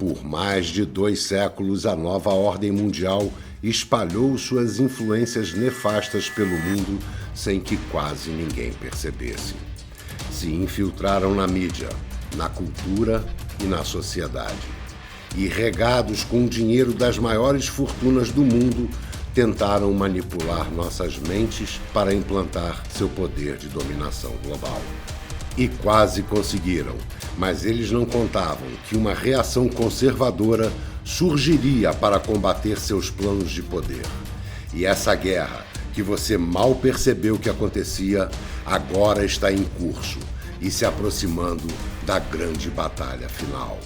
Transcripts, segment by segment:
Por mais de 2 séculos, a nova ordem mundial espalhou suas influências nefastas pelo mundo sem que quase ninguém percebesse. Se infiltraram na mídia, na cultura e na sociedade. E, regados com o dinheiro das maiores fortunas do mundo, tentaram manipular nossas mentes para implantar seu poder de dominação global. E quase conseguiram, mas eles não contavam que uma reação conservadora surgiria para combater seus planos de poder. E essa guerra, que você mal percebeu que acontecia, agora está em curso e se aproximando da grande batalha final.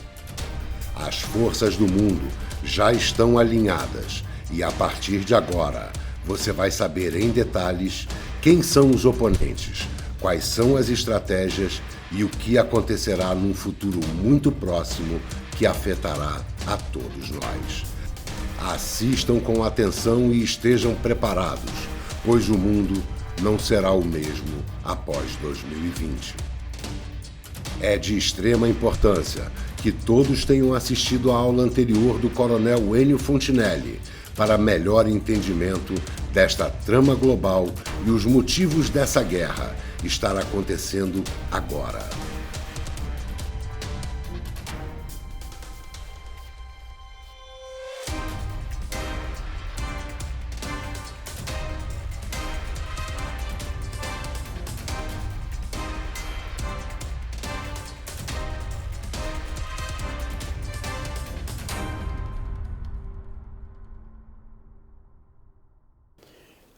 As forças do mundo já estão alinhadas e, a partir de agora, você vai saber em detalhes quem são os oponentes, quais são as estratégias e o que acontecerá num futuro muito próximo que afetará a todos nós. Assistam com atenção e estejam preparados, pois o mundo não será o mesmo após 2020. É de extrema importância que todos tenham assistido à aula anterior do Coronel Ennio Fontinelli para melhor entendimento desta trama global e os motivos dessa guerra estar acontecendo agora.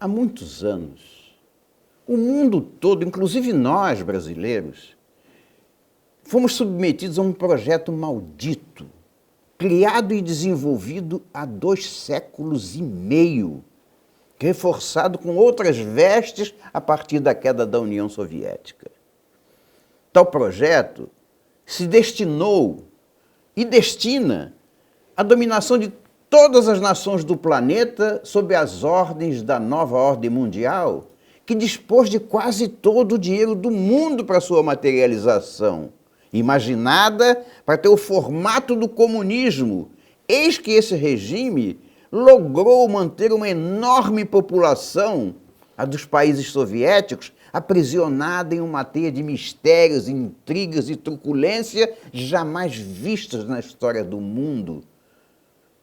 Há muitos anos, o mundo todo, inclusive nós brasileiros, fomos submetidos a um projeto maldito, criado e desenvolvido há 2 séculos e meio, reforçado com outras vestes a partir da queda da União Soviética. Tal projeto se destinou e destina a dominação de todas as nações do planeta sob as ordens da nova ordem mundial, que dispôs de quase todo o dinheiro do mundo para sua materialização, imaginada para ter o formato do comunismo. Eis que esse regime logrou manter uma enorme população, a dos países soviéticos, aprisionada em uma teia de mistérios, intrigas e truculência jamais vistas na história do mundo,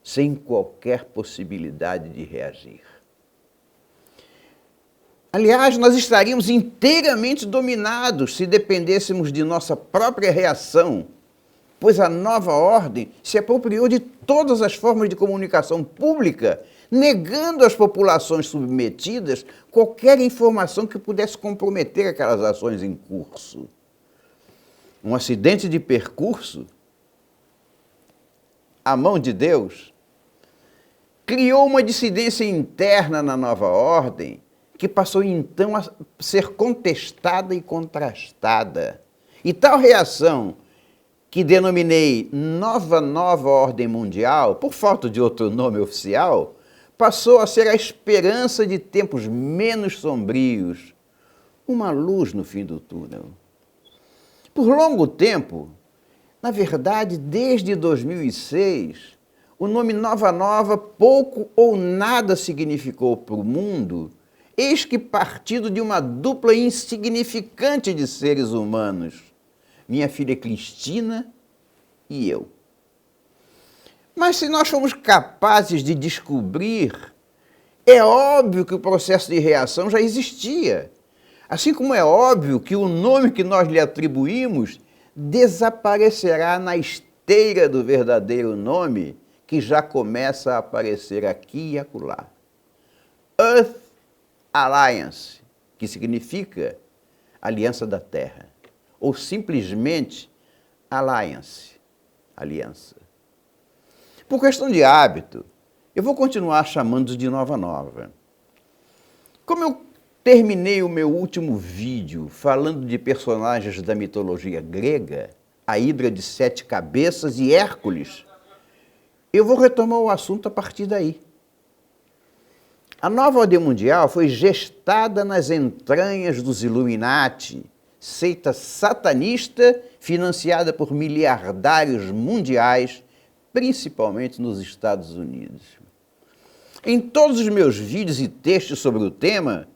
sem qualquer possibilidade de reagir. Aliás, nós estaríamos inteiramente dominados se dependêssemos de nossa própria reação, pois a nova ordem se apropriou de todas as formas de comunicação pública, negando às populações submetidas qualquer informação que pudesse comprometer aquelas ações em curso. Um acidente de percurso, a mão de Deus, criou uma dissidência interna na nova ordem que passou então a ser contestada e contrastada. E tal reação, que denominei nova ordem mundial, por falta de outro nome oficial, passou a ser a esperança de tempos menos sombrios, uma luz no fim do túnel. Por longo tempo, na verdade, desde 2006, o nome Nova pouco ou nada significou para o mundo, eis que partido de uma dupla insignificante de seres humanos, minha filha Cristina e eu. Mas se nós fomos capazes de descobrir, é óbvio que o processo de reação já existia. Assim como é óbvio que o nome que nós lhe atribuímos desaparecerá na esteira do verdadeiro nome, que já começa a aparecer aqui e acolá. Earth Alliance, que significa Aliança da Terra, ou simplesmente Alliance, aliança. Por questão de hábito, eu vou continuar chamando de Nova. Como eu terminei o meu último vídeo falando de personagens da mitologia grega, a Hidra de 7 cabeças e Hércules, eu vou retomar o assunto a partir daí. A nova ordem mundial foi gestada nas entranhas dos Illuminati, seita satanista financiada por miliardários mundiais principalmente nos Estados Unidos. Em todos os meus vídeos e textos sobre o tema,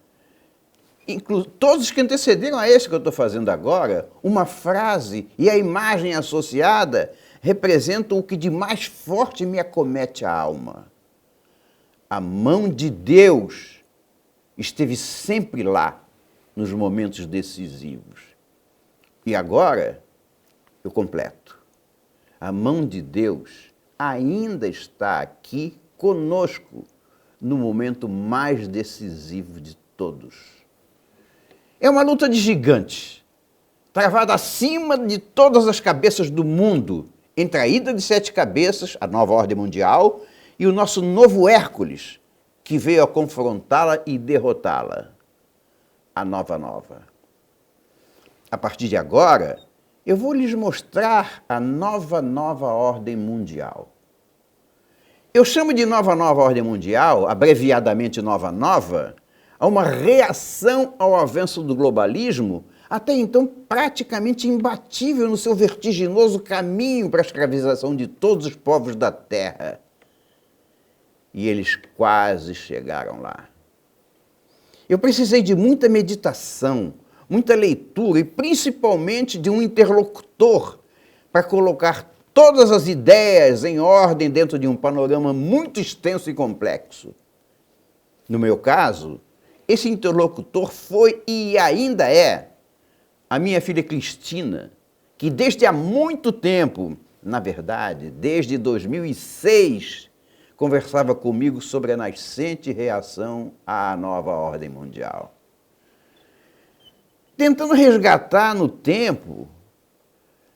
todos os que antecederam a esse que eu estou fazendo agora, uma frase e a imagem associada representam o que de mais forte me acomete a alma. A mão de Deus esteve sempre lá, nos momentos decisivos. E agora, eu completo. A mão de Deus ainda está aqui conosco no momento mais decisivo de todos. É uma luta de gigantes, travada acima de todas as cabeças do mundo, entre a Hidra de 7 cabeças, a nova ordem mundial, e o nosso novo Hércules, que veio a confrontá-la e derrotá-la, a nova. A partir de agora, eu vou lhes mostrar a nova ordem mundial. Eu chamo de nova ordem mundial, abreviadamente nova, a uma reação ao avanço do globalismo, até então praticamente imbatível no seu vertiginoso caminho para a escravização de todos os povos da Terra. E eles quase chegaram lá. Eu precisei de muita meditação, muita leitura e principalmente de um interlocutor para colocar todas as ideias em ordem dentro de um panorama muito extenso e complexo. No meu caso, esse interlocutor foi e ainda é a minha filha Cristina, que desde há muito tempo, na verdade, desde 2006, conversava comigo sobre a nascente reação à nova ordem mundial. Tentando resgatar no tempo,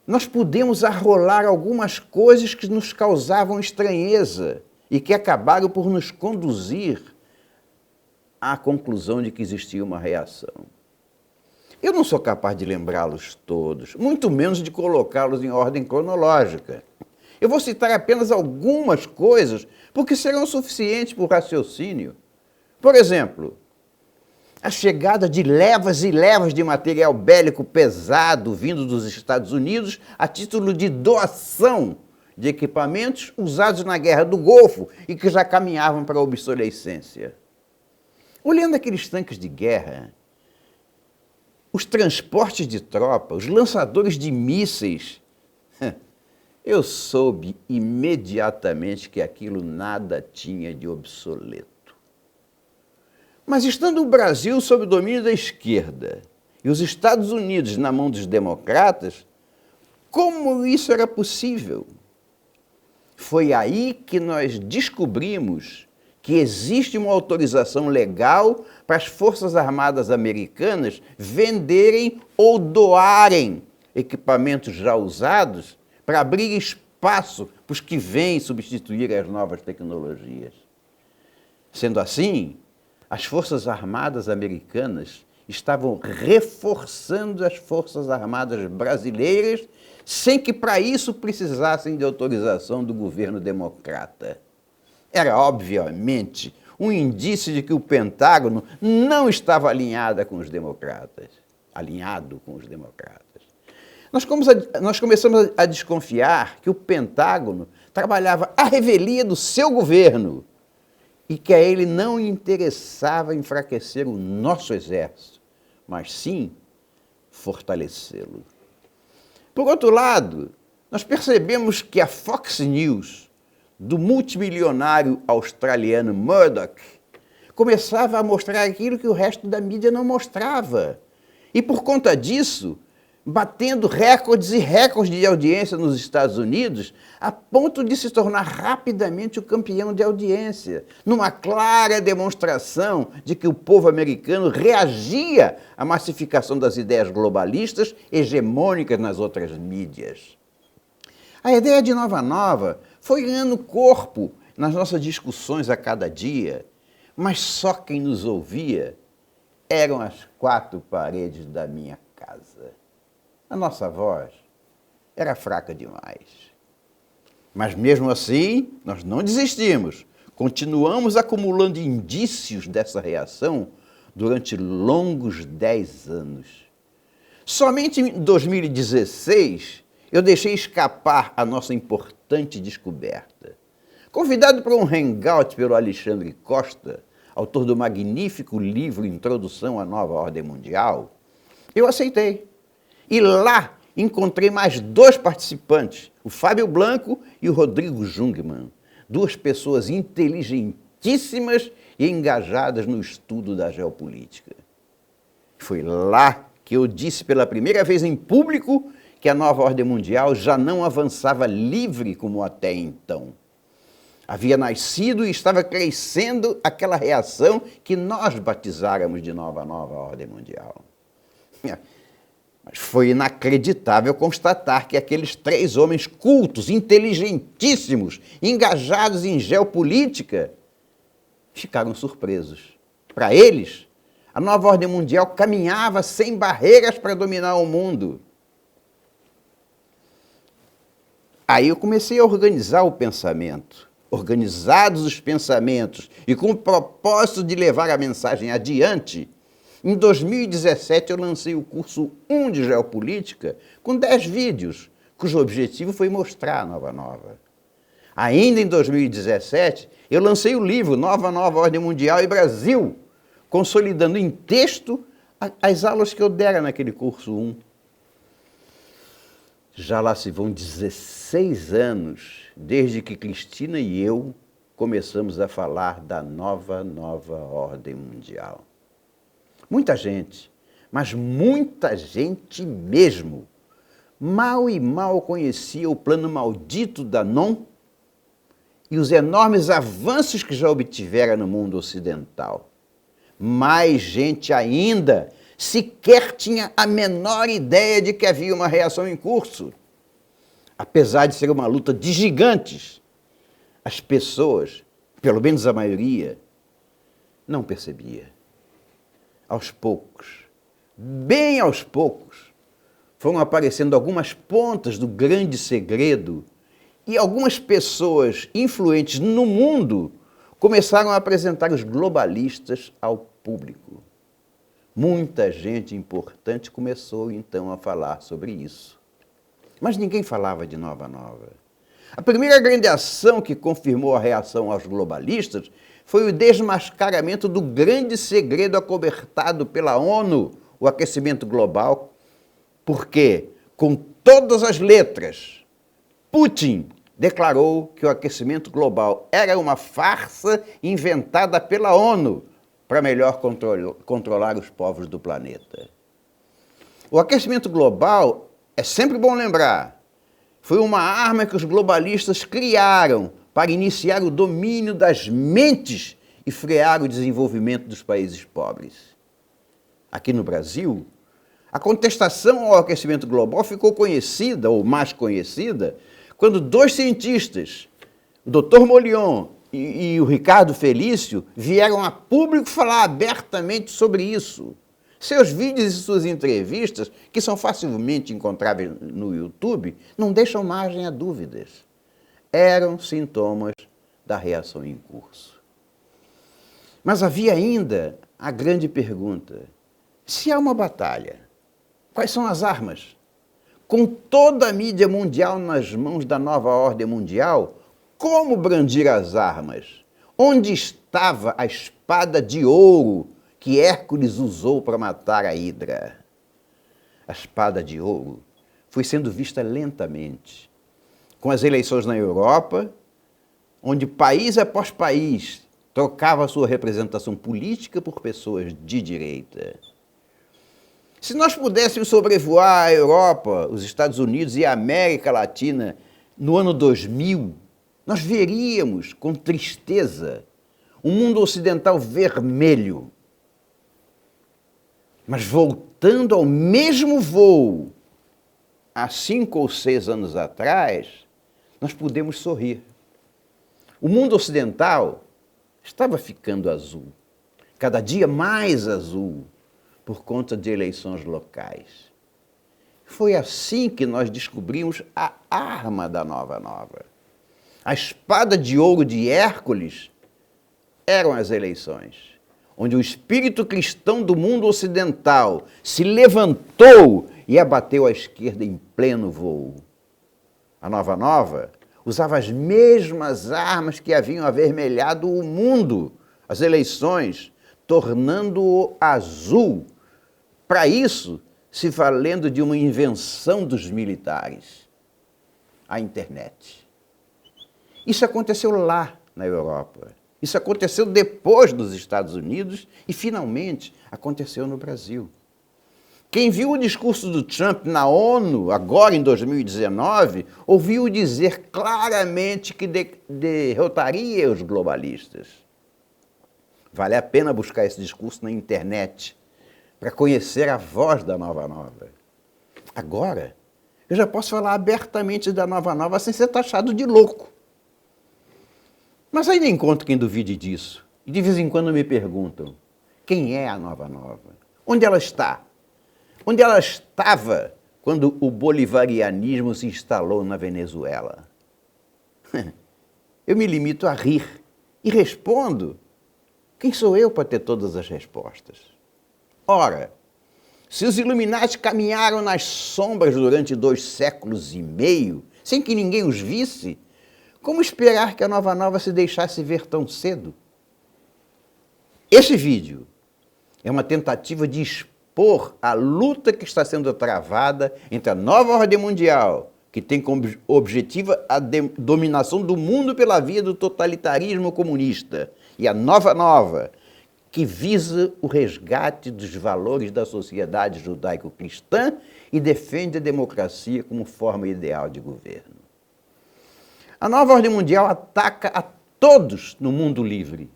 nós pudemos arrolar algumas coisas que nos causavam estranheza e que acabaram por nos conduzir à conclusão de que existia uma reação. Eu não sou capaz de lembrá-los todos, muito menos de colocá-los em ordem cronológica. Eu vou citar apenas algumas coisas, porque serão suficientes para o raciocínio. Por exemplo, a chegada de levas e levas de material bélico pesado vindo dos Estados Unidos a título de doação de equipamentos usados na Guerra do Golfo e que já caminhavam para a obsolescência. Olhando aqueles tanques de guerra, os transportes de tropa, os lançadores de mísseis, eu soube imediatamente que aquilo nada tinha de obsoleto. Mas estando o Brasil sob o domínio da esquerda e os Estados Unidos na mão dos democratas, como isso era possível? Foi aí que nós descobrimos que existe uma autorização legal para as Forças Armadas Americanas venderem ou doarem equipamentos já usados para abrir espaço para os que vêm substituir as novas tecnologias. Sendo assim, as Forças Armadas Americanas estavam reforçando as Forças Armadas brasileiras sem que para isso precisassem de autorização do governo democrata. Era, obviamente, um indício de que o Pentágono não estava alinhado com os democratas. Nós começamos a desconfiar que o Pentágono trabalhava à revelia do seu governo e que a ele não interessava enfraquecer o nosso exército, mas sim fortalecê-lo. Por outro lado, nós percebemos que a Fox News, do multimilionário australiano Murdoch, começava a mostrar aquilo que o resto da mídia não mostrava. E por conta disso, batendo recordes e recordes de audiência nos Estados Unidos, a ponto de se tornar rapidamente o campeão de audiência, numa clara demonstração de que o povo americano reagia à massificação das ideias globalistas hegemônicas nas outras mídias. A ideia de nova foi ganhando corpo nas nossas discussões a cada dia, mas só quem nos ouvia eram as 4 paredes da minha casa. A nossa voz era fraca demais. Mas mesmo assim, nós não desistimos. Continuamos acumulando indícios dessa reação durante longos 10 anos. Somente em 2016, eu deixei escapar a nossa importante descoberta. Convidado para um hangout pelo Alexandre Costa, autor do magnífico livro Introdução à Nova Ordem Mundial, eu aceitei. E lá encontrei mais 2 participantes, o Fábio Blanco e o Rodrigo Jungmann, 2 pessoas inteligentíssimas e engajadas no estudo da geopolítica. Foi lá que eu disse pela primeira vez em público que a nova ordem mundial já não avançava livre como até então. Havia nascido e estava crescendo aquela reação que nós batizáramos de nova ordem mundial. Mas foi inacreditável constatar que aqueles 3 homens cultos, inteligentíssimos, engajados em geopolítica, ficaram surpresos. Para eles, a nova ordem mundial caminhava sem barreiras para dominar o mundo. Aí eu comecei a organizar o pensamento. Organizados os pensamentos e com o propósito de levar a mensagem adiante, em 2017 eu lancei o curso 1 de Geopolítica com 10 vídeos, cujo objetivo foi mostrar a nova. Ainda em 2017, eu lancei o livro Nova Ordem Mundial e Brasil, consolidando em texto as aulas que eu dera naquele curso 1. Já lá se vão 16 anos desde que Cristina e eu começamos a falar da nova ordem mundial. Muita gente, mas muita gente mesmo, mal e mal conhecia o plano maldito da NON e os enormes avanços que já obtivera no mundo ocidental. Mais gente ainda sequer tinha a menor ideia de que havia uma reação em curso. Apesar de ser uma luta de gigantes, as pessoas, pelo menos a maioria, não percebia. Aos poucos, bem aos poucos, foram aparecendo algumas pontas do grande segredo e algumas pessoas influentes no mundo começaram a apresentar os globalistas ao público. Muita gente importante começou, então, a falar sobre isso. Mas ninguém falava de nova. A primeira grande ação que confirmou a reação aos globalistas foi o desmascaramento do grande segredo acobertado pela ONU, o aquecimento global, porque, com todas as letras, Putin declarou que o aquecimento global era uma farsa inventada pela ONU para melhor controlar os povos do planeta. O aquecimento global, é sempre bom lembrar, foi uma arma que os globalistas criaram para iniciar o domínio das mentes e frear o desenvolvimento dos países pobres. Aqui no Brasil, a contestação ao aquecimento global ficou conhecida, ou mais conhecida, quando 2 cientistas, o Dr. Molion e o Ricardo Felício, vieram a público falar abertamente sobre isso. Seus vídeos e suas entrevistas, que são facilmente encontráveis no YouTube, não deixam margem a dúvidas. Eram sintomas da reação em curso. Mas havia ainda a grande pergunta: se há uma batalha, quais são as armas? Com toda a mídia mundial nas mãos da nova ordem mundial, como brandir as armas? Onde estava a espada de ouro que Hércules usou para matar a Hidra? A espada de ouro foi sendo vista lentamente, com as eleições na Europa, onde país após país trocava sua representação política por pessoas de direita. Se nós pudéssemos sobrevoar a Europa, os Estados Unidos e a América Latina no ano 2000, nós veríamos com tristeza um mundo ocidental vermelho. Mas voltando ao mesmo voo, há 5 ou 6 anos atrás, nós podemos sorrir. O mundo ocidental estava ficando azul, cada dia mais azul, por conta de eleições locais. Foi assim que nós descobrimos a arma da nova. A espada de ouro de Hércules eram as eleições, onde o espírito cristão do mundo ocidental se levantou e abateu a esquerda em pleno voo. A Nova Nova usava as mesmas armas que haviam avermelhado o mundo, as eleições, tornando-o azul. Para isso, se valendo de uma invenção dos militares, a internet. Isso aconteceu lá na Europa. Isso aconteceu depois nos Estados Unidos e, finalmente, aconteceu no Brasil. Quem viu o discurso do Trump na ONU, agora em 2019, ouviu dizer claramente que derrotaria os globalistas. Vale a pena buscar esse discurso na internet para conhecer a voz da Nova Nova. Agora, eu já posso falar abertamente da Nova Nova sem ser taxado de louco. Mas ainda encontro quem duvide disso. E de vez em quando me perguntam, quem é a Nova Nova? Onde ela está? Onde ela estava quando o bolivarianismo se instalou na Venezuela? Eu me limito a rir e respondo, quem sou eu para ter todas as respostas? Ora, se os Illuminati caminharam nas sombras durante 2 séculos e meio, sem que ninguém os visse, como esperar que a Nova Nova se deixasse ver tão cedo? Este vídeo é uma tentativa de expor a luta que está sendo travada entre a nova ordem mundial, que tem como objetivo a dominação do mundo pela via do totalitarismo comunista, e a Nova Nova, que visa o resgate dos valores da sociedade judaico-cristã e defende a democracia como forma ideal de governo. A nova ordem mundial ataca a todos no mundo livre,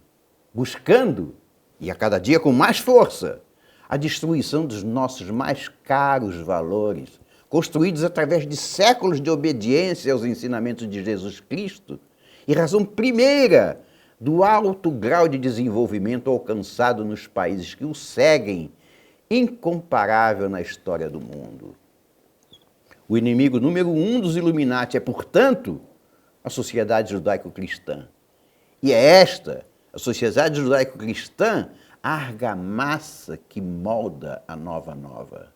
buscando, e a cada dia com mais força, a destruição dos nossos mais caros valores, construídos através de séculos de obediência aos ensinamentos de Jesus Cristo, e razão primeira do alto grau de desenvolvimento alcançado nos países que o seguem, incomparável na história do mundo. O inimigo número 1 dos Illuminati é, portanto, a sociedade judaico-cristã. E é esta, a sociedade judaico-cristã, a argamassa que molda a Nova Nova.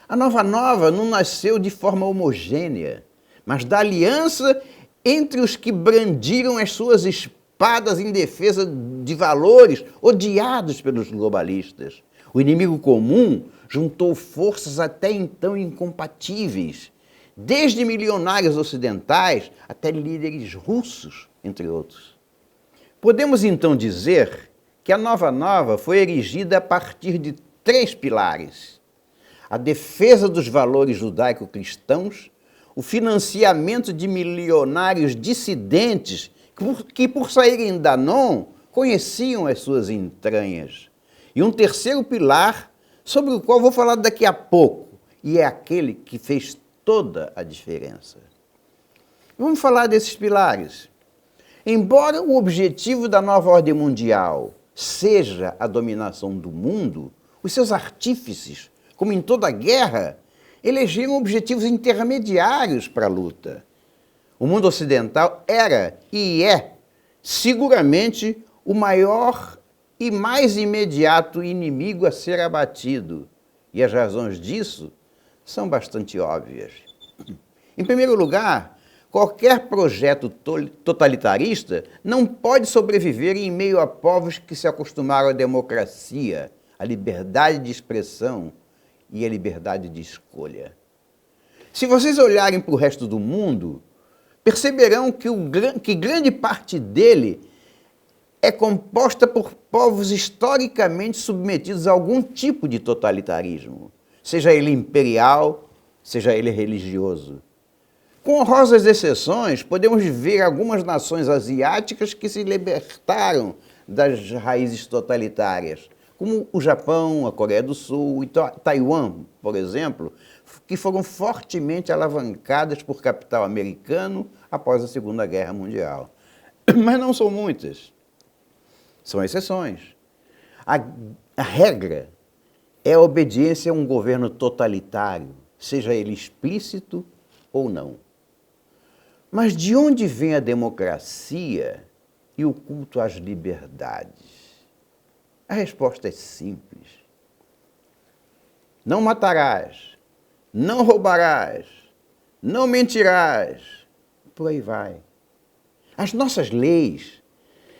A Nova Nova não nasceu de forma homogênea, mas da aliança entre os que brandiram as suas espadas em defesa de valores odiados pelos globalistas. O inimigo comum juntou forças até então incompatíveis, desde milionários ocidentais até líderes russos, entre outros. Podemos então dizer que a Nova Nova foi erigida a partir de 3 pilares: a defesa dos valores judaico-cristãos, o financiamento de milionários dissidentes que, por saírem da NON, conheciam as suas entranhas. E um terceiro pilar, sobre o qual vou falar daqui a pouco, e é aquele que fez toda a diferença. Vamos falar desses pilares. Embora o objetivo da nova ordem mundial seja a dominação do mundo, os seus artífices, como em toda guerra, elegeram objetivos intermediários para a luta. O mundo ocidental era e é seguramente o maior e mais imediato inimigo a ser abatido. E as razões disso são bastante óbvias. Em primeiro lugar, qualquer projeto totalitarista não pode sobreviver em meio a povos que se acostumaram à democracia, à liberdade de expressão e à liberdade de escolha. Se vocês olharem para o resto do mundo, perceberão que grande parte dele é composta por povos historicamente submetidos a algum tipo de totalitarismo, seja ele imperial, seja ele religioso. Com honrosas exceções, podemos ver algumas nações asiáticas que se libertaram das raízes totalitárias, como o Japão, a Coreia do Sul e Taiwan, por exemplo, que foram fortemente alavancadas por capital americano após a Segunda Guerra Mundial. Mas não são muitas. São exceções. A regra é a obediência a um governo totalitário, seja ele explícito ou não. Mas de onde vem a democracia e o culto às liberdades? A resposta é simples. Não matarás, não roubarás, não mentirás. Por aí vai. As nossas leis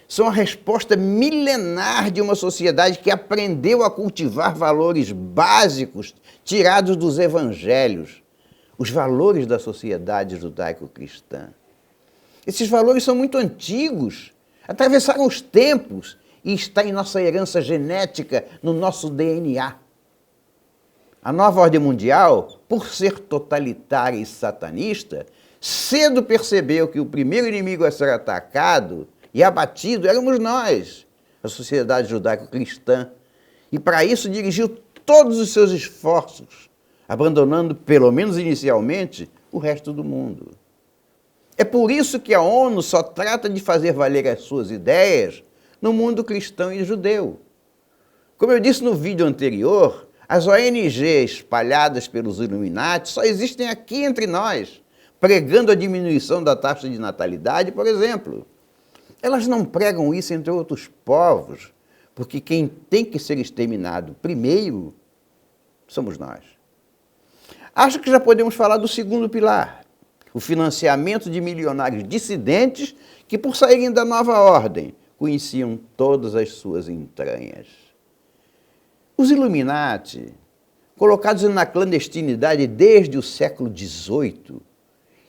são a resposta milenar de uma sociedade que aprendeu a cultivar valores básicos tirados dos evangelhos, os valores da sociedade judaico-cristã. Esses valores são muito antigos, atravessaram os tempos e está em nossa herança genética, no nosso DNA. A nova ordem mundial, por ser totalitária e satanista, cedo percebeu que o primeiro inimigo a ser atacado e abatido éramos nós, a sociedade judaico-cristã, e para isso dirigiu todos os seus esforços, abandonando, pelo menos inicialmente, o resto do mundo. É por isso que a ONU só trata de fazer valer as suas ideias no mundo cristão e judeu. Como eu disse no vídeo anterior, as ONGs espalhadas pelos Illuminati só existem aqui entre nós, pregando a diminuição da taxa de natalidade, por exemplo. Elas não pregam isso entre outros povos, porque quem tem que ser exterminado primeiro somos nós. Acho que já podemos falar do segundo pilar, o financiamento de milionários dissidentes que, por saírem da nova ordem, conheciam todas as suas entranhas. Os Illuminati, colocados na clandestinidade desde o século XVIII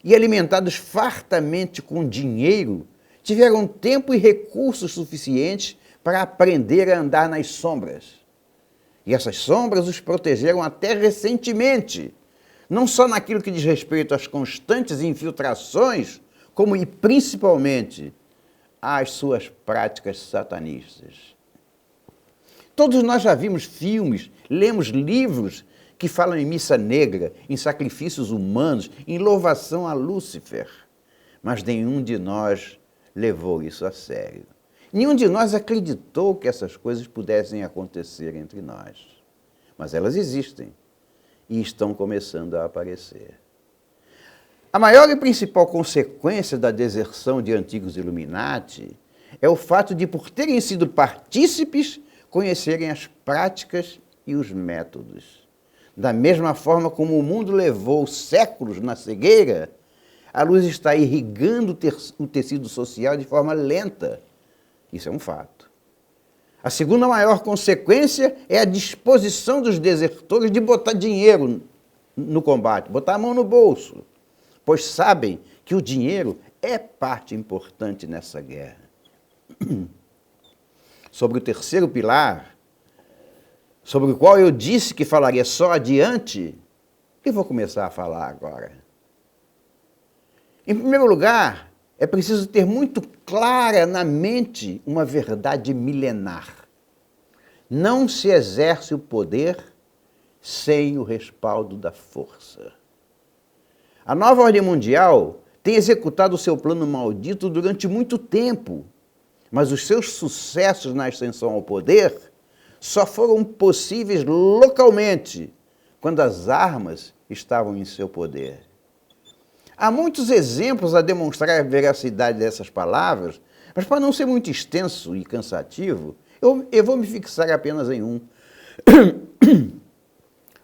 e alimentados fartamente com dinheiro, tiveram tempo e recursos suficientes para aprender a andar nas sombras. E essas sombras os protegeram até recentemente, não só naquilo que diz respeito às constantes infiltrações, como e principalmente às suas práticas satanistas. Todos nós já vimos filmes, lemos livros que falam em missa negra, em sacrifícios humanos, em louvação a Lúcifer. Mas nenhum de nós levou isso a sério. Nenhum de nós acreditou que essas coisas pudessem acontecer entre nós. Mas elas existem e estão começando a aparecer. A maior e principal consequência da deserção de antigos Illuminati é o fato de, por terem sido partícipes, conhecerem as práticas e os métodos. Da mesma forma como o mundo levou séculos na cegueira, a luz está irrigando o tecido social de forma lenta. Isso é um fato. A segunda maior consequência é a disposição dos desertores de botar dinheiro no combate, botar a mão no bolso, pois sabem que o dinheiro é parte importante nessa guerra. Sobre o terceiro pilar, sobre o qual eu disse que falaria só adiante, eu vou começar a falar agora. Em primeiro lugar, é preciso ter muito clara na mente uma verdade milenar. Não se exerce o poder sem o respaldo da força. A nova ordem mundial tem executado o seu plano maldito durante muito tempo, mas os seus sucessos na ascensão ao poder só foram possíveis localmente, quando as armas estavam em seu poder. Há muitos exemplos a demonstrar a veracidade dessas palavras, mas para não ser muito extenso e cansativo, eu vou me fixar apenas em um.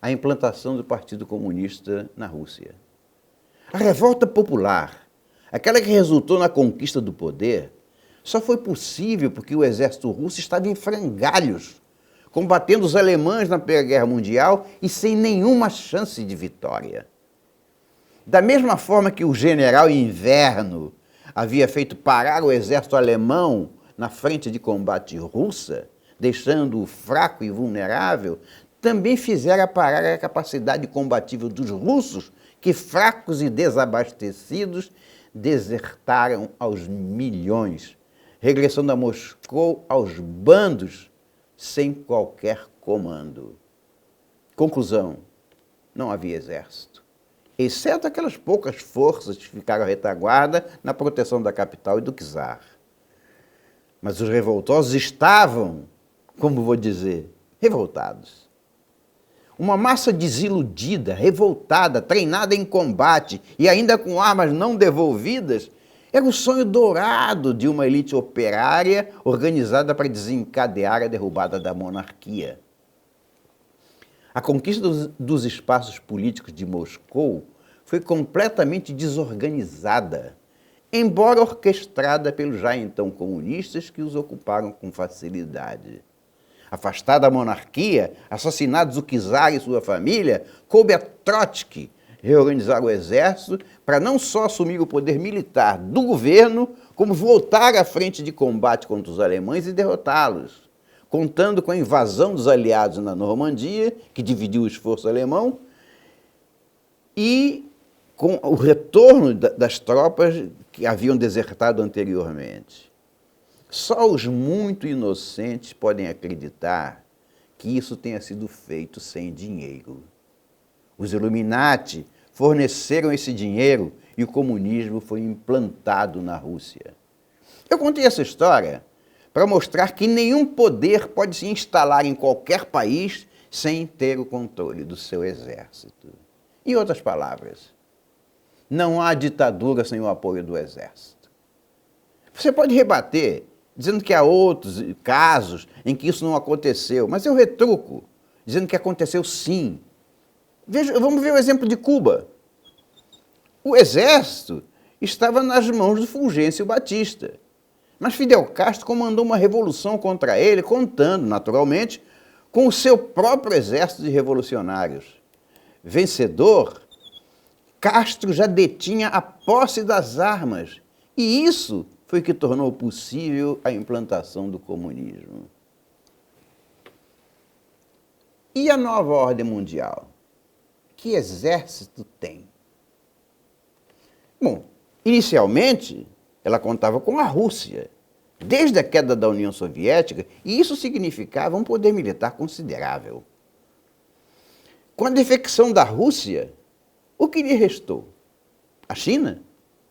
A implantação do Partido Comunista na Rússia. A revolta popular, aquela que resultou na conquista do poder, só foi possível porque o exército russo estava em frangalhos, combatendo os alemães na Primeira Guerra Mundial e sem nenhuma chance de vitória. Da mesma forma que o general Inverno havia feito parar o exército alemão na frente de combate russa, deixando-o fraco e vulnerável, também fizeram parar a capacidade combatível dos russos, que, fracos e desabastecidos, desertaram aos milhões, regressando a Moscou aos bandos, sem qualquer comando. Conclusão: não havia exército, exceto aquelas poucas forças que ficaram à retaguarda na proteção da capital e do czar. Mas os revoltosos estavam, como vou dizer, revoltados. Uma massa desiludida, revoltada, treinada em combate e ainda com armas não devolvidas, era o sonho dourado de uma elite operária organizada para desencadear a derrubada da monarquia. A conquista dos espaços políticos de Moscou foi completamente desorganizada, embora orquestrada pelos já então comunistas que os ocuparam com facilidade. Afastada a monarquia, assassinados o czar e sua família, coube a Trotsky reorganizar o exército para não só assumir o poder militar do governo, como voltar à frente de combate contra os alemães e derrotá-los, contando com a invasão dos aliados na Normandia, que dividiu o esforço alemão, e com o retorno das tropas que haviam desertado anteriormente. Só os muito inocentes podem acreditar que isso tenha sido feito sem dinheiro. Os Illuminati forneceram esse dinheiro e o comunismo foi implantado na Rússia. Eu contei essa história para mostrar que nenhum poder pode se instalar em qualquer país sem ter o controle do seu exército. Em outras palavras, não há ditadura sem o apoio do exército. Você pode rebater dizendo que há outros casos em que isso não aconteceu, mas eu retruco, dizendo que aconteceu sim. Vamos ver o exemplo de Cuba. O exército estava nas mãos do Fulgêncio Batista, mas Fidel Castro comandou uma revolução contra ele, contando, naturalmente, com o seu próprio exército de revolucionários. Vencedor, Castro já detinha a posse das armas, e isso foi que tornou possível a implantação do comunismo. E a nova ordem mundial? Que exército tem? Bom, inicialmente, ela contava com a Rússia, desde a queda da União Soviética, e isso significava um poder militar considerável. Com a defecção da Rússia, o que lhe restou? A China?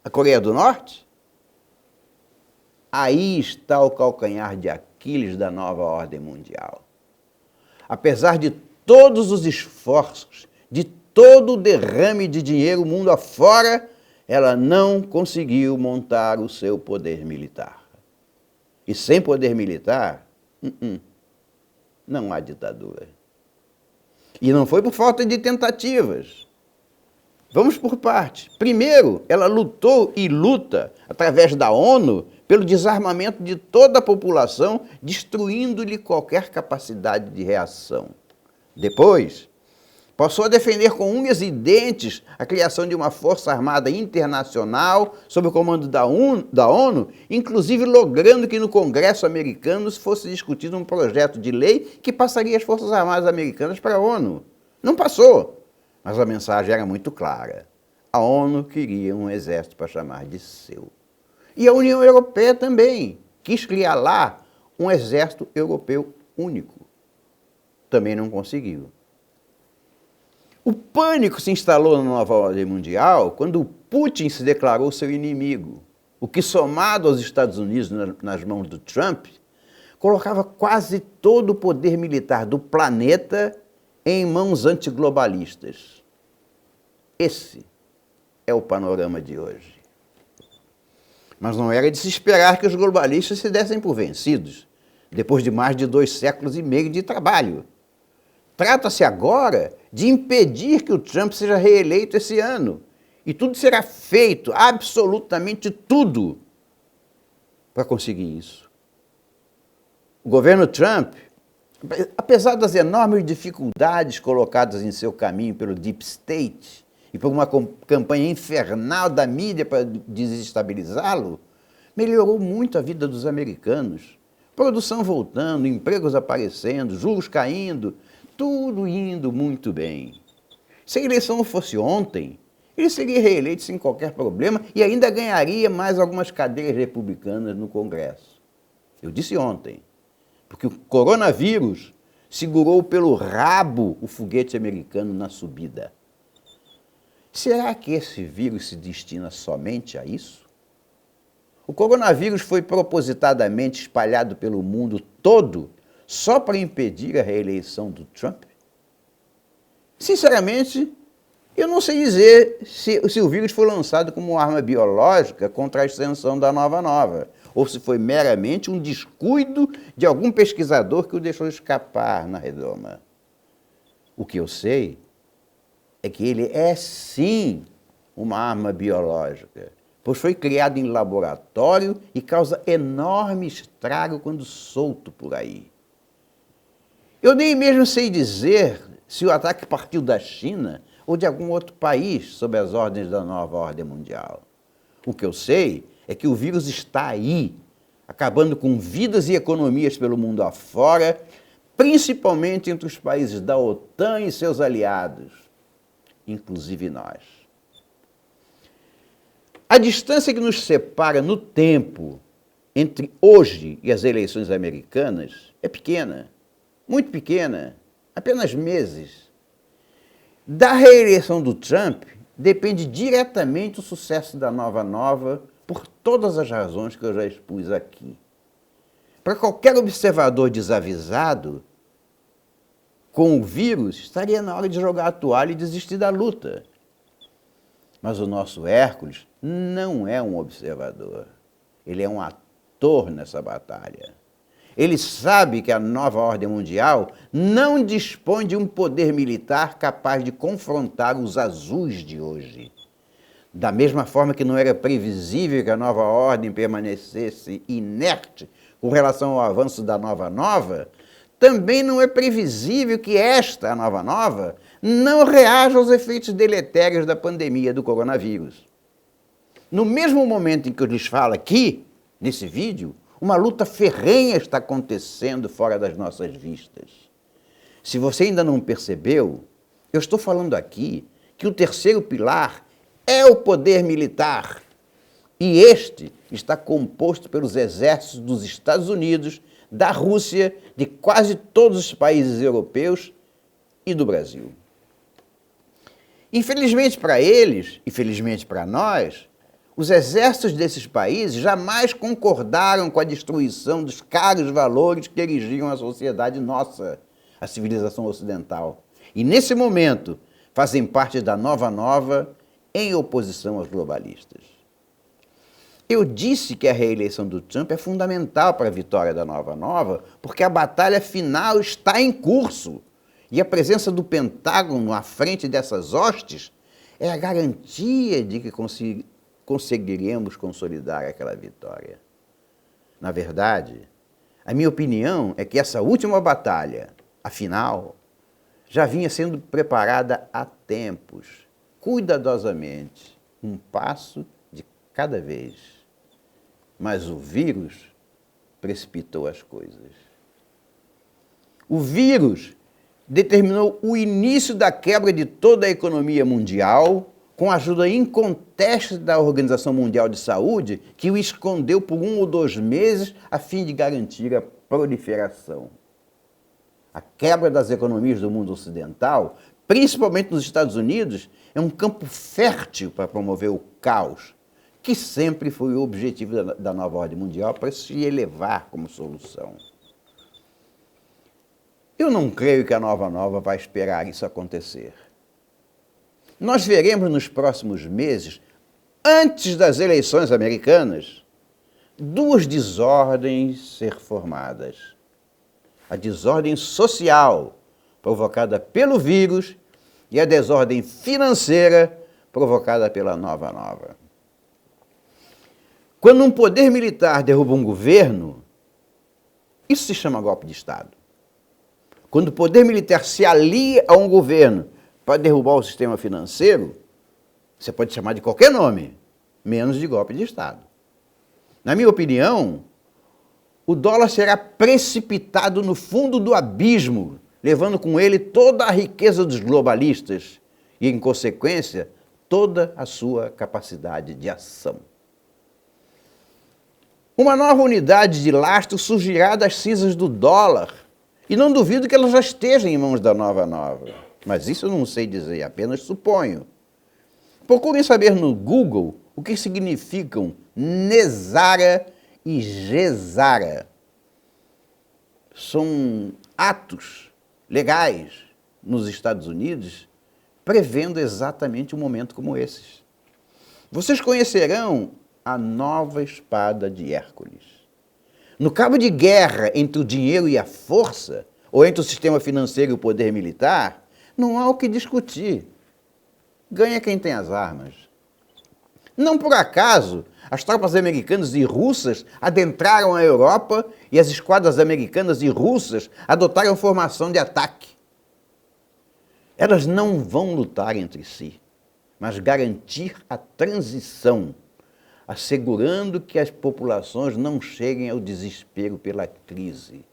A Coreia do Norte? Aí está o calcanhar de Aquiles da nova ordem mundial. Apesar de todos os esforços, de todo o derrame de dinheiro mundo afora, ela não conseguiu montar o seu poder militar. E sem poder militar, não há ditadura. E não foi por falta de tentativas. Vamos por partes. Primeiro, ela lutou e luta, através da ONU, pelo desarmamento de toda a população, destruindo-lhe qualquer capacidade de reação. Depois, passou a defender com unhas e dentes a criação de uma força armada internacional sob o comando da ONU, inclusive logrando que no Congresso americano fosse discutido um projeto de lei que passaria as Forças Armadas Americanas para a ONU. Não passou, mas a mensagem era muito clara. A ONU queria um exército para chamar de seu. E a União Europeia também quis criar lá um exército europeu único. Também não conseguiu. O pânico se instalou na nova ordem mundial quando o Putin se declarou seu inimigo, o que, somado aos Estados Unidos nas mãos do Trump, colocava quase todo o poder militar do planeta em mãos antiglobalistas. Esse é o panorama de hoje. Mas não era de se esperar que os globalistas se dessem por vencidos, depois de mais de 2 séculos e meio de trabalho. Trata-se agora de impedir que o Trump seja reeleito esse ano. E tudo será feito, absolutamente tudo, para conseguir isso. O governo Trump, apesar das enormes dificuldades colocadas em seu caminho pelo Deep State e por uma campanha infernal da mídia para desestabilizá-lo, melhorou muito a vida dos americanos. Produção voltando, empregos aparecendo, juros caindo, tudo indo muito bem. Se a eleição fosse ontem, ele seria reeleito sem qualquer problema e ainda ganharia mais algumas cadeiras republicanas no Congresso. Eu disse ontem, porque o coronavírus segurou pelo rabo o foguete americano na subida. Será que esse vírus se destina somente a isso? O coronavírus foi propositadamente espalhado pelo mundo todo só para impedir a reeleição do Trump? Sinceramente, eu não sei dizer se o vírus foi lançado como arma biológica contra a extensão da nova, ou se foi meramente um descuido de algum pesquisador que o deixou escapar na redoma. O que eu sei é que ele é, sim, uma arma biológica, pois foi criado em laboratório e causa enorme estrago quando solto por aí. Eu nem mesmo sei dizer se o ataque partiu da China ou de algum outro país sob as ordens da nova ordem mundial. O que eu sei é que o vírus está aí, acabando com vidas e economias pelo mundo afora, principalmente entre os países da OTAN e seus aliados, inclusive nós. A distância que nos separa no tempo entre hoje e as eleições americanas é pequena, muito pequena, apenas meses. Da reeleição do Trump depende diretamente o sucesso da Nova por todas as razões que eu já expus aqui. Para qualquer observador desavisado, com o vírus, estaria na hora de jogar a toalha e desistir da luta. Mas o nosso Hércules não é um observador. Ele é um ator nessa batalha. Ele sabe que a nova ordem mundial não dispõe de um poder militar capaz de confrontar os azuis de hoje. Da mesma forma que não era previsível que a nova ordem permanecesse inerte com relação ao avanço da nova, também não é previsível que esta, a nova, não reaja aos efeitos deletérios da pandemia do coronavírus. No mesmo momento em que eu lhes falo aqui, nesse vídeo, uma luta ferrenha está acontecendo fora das nossas vistas. Se você ainda não percebeu, eu estou falando aqui que o terceiro pilar é o poder militar. E este está composto pelos exércitos dos Estados Unidos, da Rússia, de quase todos os países europeus e do Brasil. Infelizmente para eles, e felizmente para nós, os exércitos desses países jamais concordaram com a destruição dos caros valores que erigiam a sociedade nossa, a civilização ocidental. E nesse momento fazem parte da nova em oposição aos globalistas. Eu disse que a reeleição do Trump é fundamental para a vitória da nova, porque a batalha final está em curso. E a presença do Pentágono à frente dessas hostes é a garantia de que conseguiremos consolidar aquela vitória. Na verdade, a minha opinião é que essa última batalha, a final, já vinha sendo preparada há tempos, cuidadosamente, um passo de cada vez. Mas o vírus precipitou as coisas. O vírus determinou o início da quebra de toda a economia mundial, com a ajuda inconteste da Organização Mundial de Saúde, que o escondeu por 1 ou 2 meses a fim de garantir a proliferação. A quebra das economias do mundo ocidental, principalmente nos Estados Unidos, é um campo fértil para promover o caos, que sempre foi o objetivo da nova ordem mundial para se elevar como solução. Eu não creio que a nova vai esperar isso acontecer. Nós veremos nos próximos meses, antes das eleições americanas, 2 desordens ser formadas. A desordem social, provocada pelo vírus, e a desordem financeira, provocada pela nova. Quando um poder militar derruba um governo, isso se chama golpe de Estado. Quando o poder militar se alia a um governo para derrubar o sistema financeiro, você pode chamar de qualquer nome, menos de golpe de Estado. Na minha opinião, o dólar será precipitado no fundo do abismo, levando com ele toda a riqueza dos globalistas e, em consequência, toda a sua capacidade de ação. Uma nova unidade de lastro surgirá das cinzas do dólar, e não duvido que ela já esteja em mãos da nova. Mas isso eu não sei dizer, apenas suponho. Procurem saber no Google o que significam Nezara e Gesara. São atos legais nos Estados Unidos prevendo exatamente um momento como esses. Vocês conhecerão a nova espada de Hércules. No cabo de guerra entre o dinheiro e a força, ou entre o sistema financeiro e o poder militar, não há o que discutir. Ganha quem tem as armas. Não por acaso, as tropas americanas e russas adentraram a Europa e as esquadras americanas e russas adotaram formação de ataque. Elas não vão lutar entre si, mas garantir a transição, assegurando que as populações não cheguem ao desespero pela crise.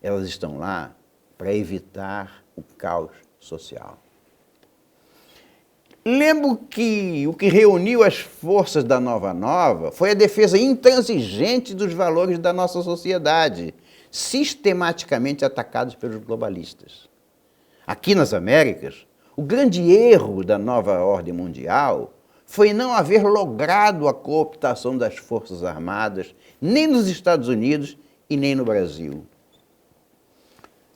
Elas estão lá para evitar o caos social. Lembro que o que reuniu as forças da Nova Nova foi a defesa intransigente dos valores da nossa sociedade, sistematicamente atacados pelos globalistas. Aqui nas Américas, o grande erro da nova ordem mundial foi não haver logrado a cooptação das Forças Armadas, nem nos Estados Unidos e nem no Brasil.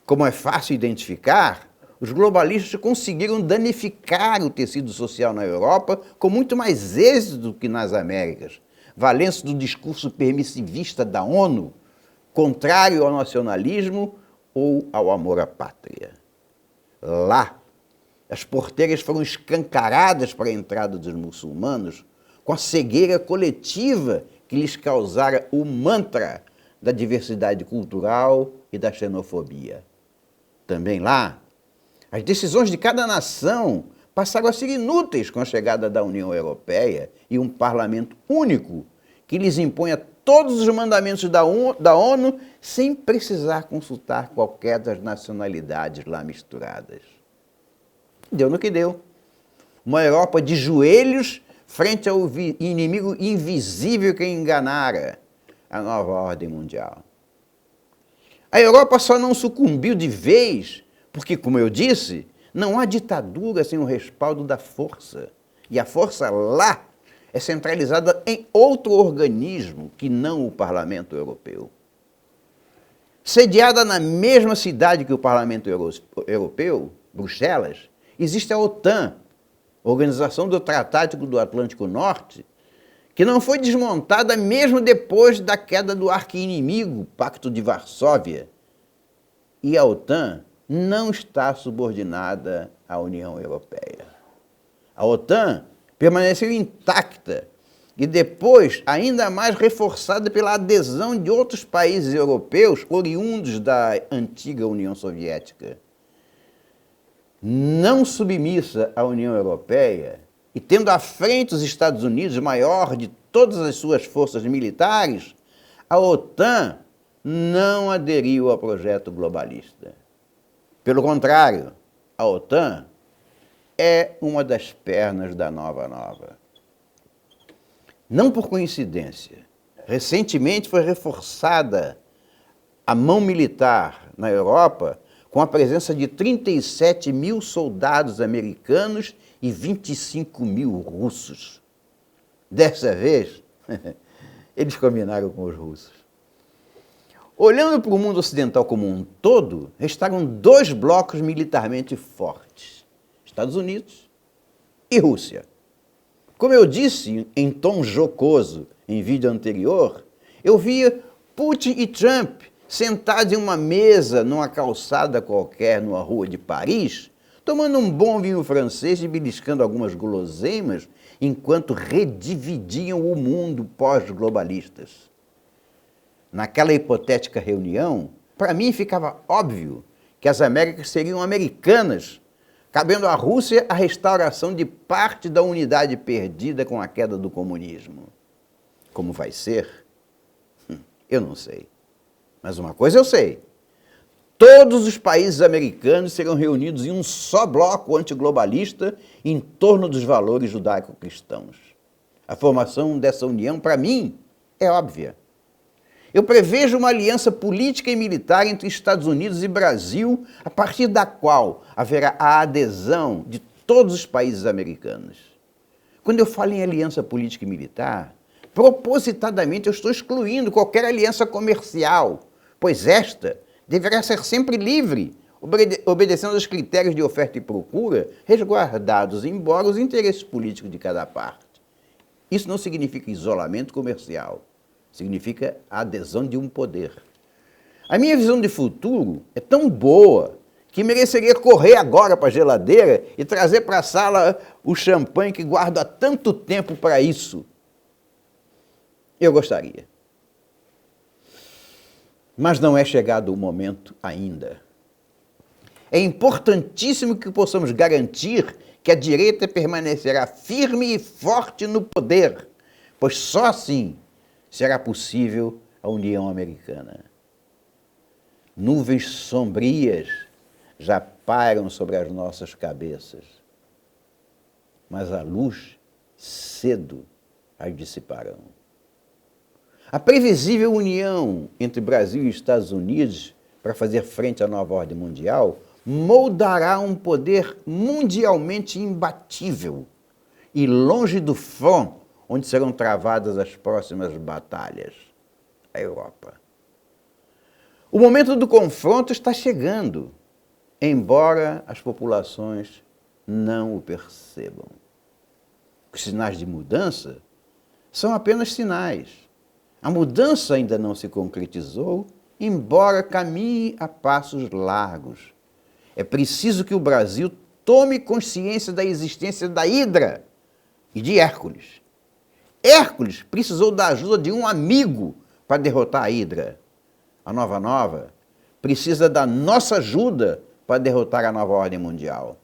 Como é fácil identificar, os globalistas conseguiram danificar o tecido social na Europa com muito mais êxito do que nas Américas, valendo-se do discurso permissivista da ONU, contrário ao nacionalismo ou ao amor à pátria. Lá, as porteiras foram escancaradas para a entrada dos muçulmanos com a cegueira coletiva que lhes causara o mantra da diversidade cultural e da xenofobia. Também lá, as decisões de cada nação passaram a ser inúteis com a chegada da União Europeia e um parlamento único que lhes imponha todos os mandamentos da ONU sem precisar consultar qualquer das nacionalidades lá misturadas. Deu no que deu. Uma Europa de joelhos frente ao inimigo invisível que enganara a nova ordem mundial. A Europa só não sucumbiu de vez porque, como eu disse, não há ditadura sem o respaldo da força. E a força lá é centralizada em outro organismo que não o Parlamento Europeu. Sediada na mesma cidade que o Parlamento Europeu, Bruxelas, existe a OTAN, Organização do Tratado do Atlântico Norte, que não foi desmontada mesmo depois da queda do arqui-inimigo, Pacto de Varsóvia. E a OTAN não está subordinada à União Europeia. A OTAN permaneceu intacta e depois ainda mais reforçada pela adesão de outros países europeus oriundos da antiga União Soviética. Não submissa à União Europeia e tendo à frente os Estados Unidos, maior de todas as suas forças militares, a OTAN não aderiu ao projeto globalista. Pelo contrário, a OTAN é uma das pernas da Nova Nova. Não por coincidência, recentemente foi reforçada a mão militar na Europa com a presença de 37 mil soldados americanos e 25 mil russos. Dessa vez, eles combinaram com os russos. Olhando para o mundo ocidental como um todo, restaram dois blocos militarmente fortes: Estados Unidos e Rússia. Como eu disse em tom jocoso em vídeo anterior, eu via Putin e Trump sentados em uma mesa numa calçada qualquer numa rua de Paris, tomando um bom vinho francês e beliscando algumas guloseimas, enquanto redividiam o mundo pós-globalistas. Naquela hipotética reunião, para mim ficava óbvio que as Américas seriam americanas, cabendo à Rússia a restauração de parte da unidade perdida com a queda do comunismo. Como vai ser? Eu não sei. Mas uma coisa eu sei: todos os países americanos serão reunidos em um só bloco antiglobalista em torno dos valores judaico-cristãos. A formação dessa união, para mim, é óbvia. Eu prevejo uma aliança política e militar entre Estados Unidos e Brasil, a partir da qual haverá a adesão de todos os países americanos. Quando eu falo em aliança política e militar, propositadamente eu estou excluindo qualquer aliança comercial, pois esta deverá ser sempre livre, obedecendo aos critérios de oferta e procura, resguardados, embora os interesses políticos de cada parte. Isso não significa isolamento comercial. Significa a adesão de um poder. A minha visão de futuro é tão boa que mereceria correr agora para a geladeira e trazer para a sala o champanhe que guardo há tanto tempo para isso. Eu gostaria. Mas não é chegado o momento ainda. É importantíssimo que possamos garantir que a direita permanecerá firme e forte no poder, pois só assim será possível a União Americana. Nuvens sombrias já pairam sobre as nossas cabeças, mas a luz cedo as dissiparão. A previsível união entre Brasil e Estados Unidos para fazer frente à nova ordem mundial moldará um poder mundialmente imbatível e longe do front onde serão travadas as próximas batalhas, a Europa. O momento do confronto está chegando, embora as populações não o percebam. Os sinais de mudança são apenas sinais. A mudança ainda não se concretizou, embora caminhe a passos largos. É preciso que o Brasil tome consciência da existência da Hidra e de Hércules. Hércules precisou da ajuda de um amigo para derrotar a Hidra. A Nova precisa da nossa ajuda para derrotar a nova ordem mundial.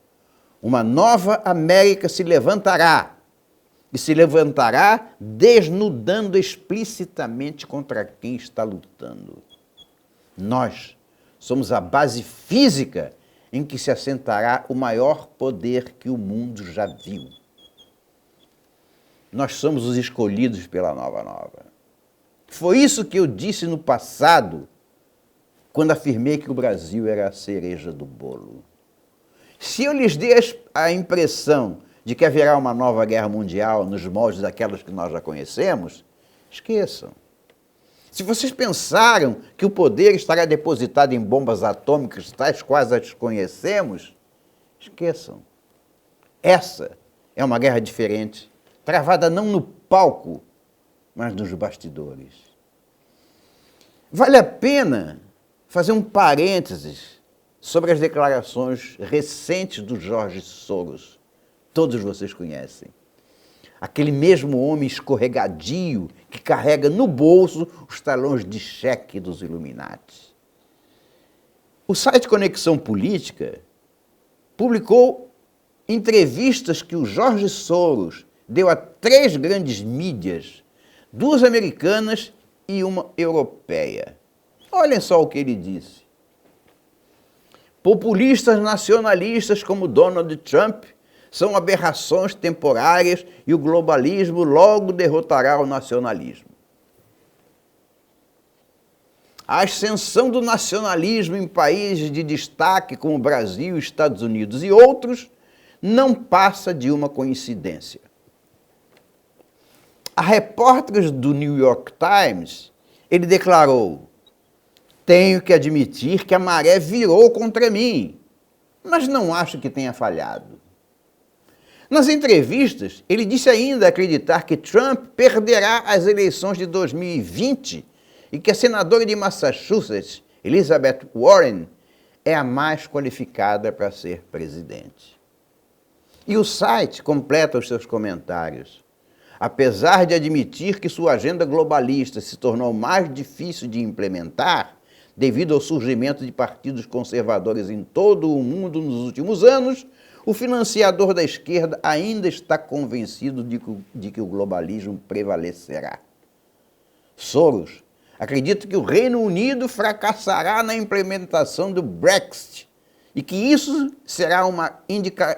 Uma nova América se levantará, e se levantará desnudando explicitamente contra quem está lutando. Nós somos a base física em que se assentará o maior poder que o mundo já viu. Nós somos os escolhidos pela Nova. Foi isso que eu disse no passado, quando afirmei que o Brasil era a cereja do bolo. Se eu lhes dei a impressão de que haverá uma nova guerra mundial nos moldes daquelas que nós já conhecemos, esqueçam. Se vocês pensaram que o poder estará depositado em bombas atômicas tais quais as conhecemos, esqueçam. Essa é uma guerra diferente, travada não no palco, mas nos bastidores. Vale a pena fazer um parênteses sobre as declarações recentes do George Soros. Todos vocês conhecem. Aquele mesmo homem escorregadio que carrega no bolso os talões de cheque dos Illuminati. O site Conexão Política publicou entrevistas que o George Soros deu a 3 grandes mídias, 2 americanas e uma europeia. Olhem só o que ele disse. Populistas nacionalistas como Donald Trump são aberrações temporárias e o globalismo logo derrotará o nacionalismo. A ascensão do nacionalismo em países de destaque como Brasil, Estados Unidos e outros não passa de uma coincidência. A repórter do New York Times, ele declarou: tenho que admitir que a maré virou contra mim, mas não acho que tenha falhado. Nas entrevistas, ele disse ainda acreditar que Trump perderá as eleições de 2020 e que a senadora de Massachusetts, Elizabeth Warren, é a mais qualificada para ser presidente. E o site completa os seus comentários. Apesar de admitir que sua agenda globalista se tornou mais difícil de implementar, devido ao surgimento de partidos conservadores em todo o mundo nos últimos anos, o financiador da esquerda ainda está convencido de que o globalismo prevalecerá. Soros acredita que o Reino Unido fracassará na implementação do Brexit e que isso será uma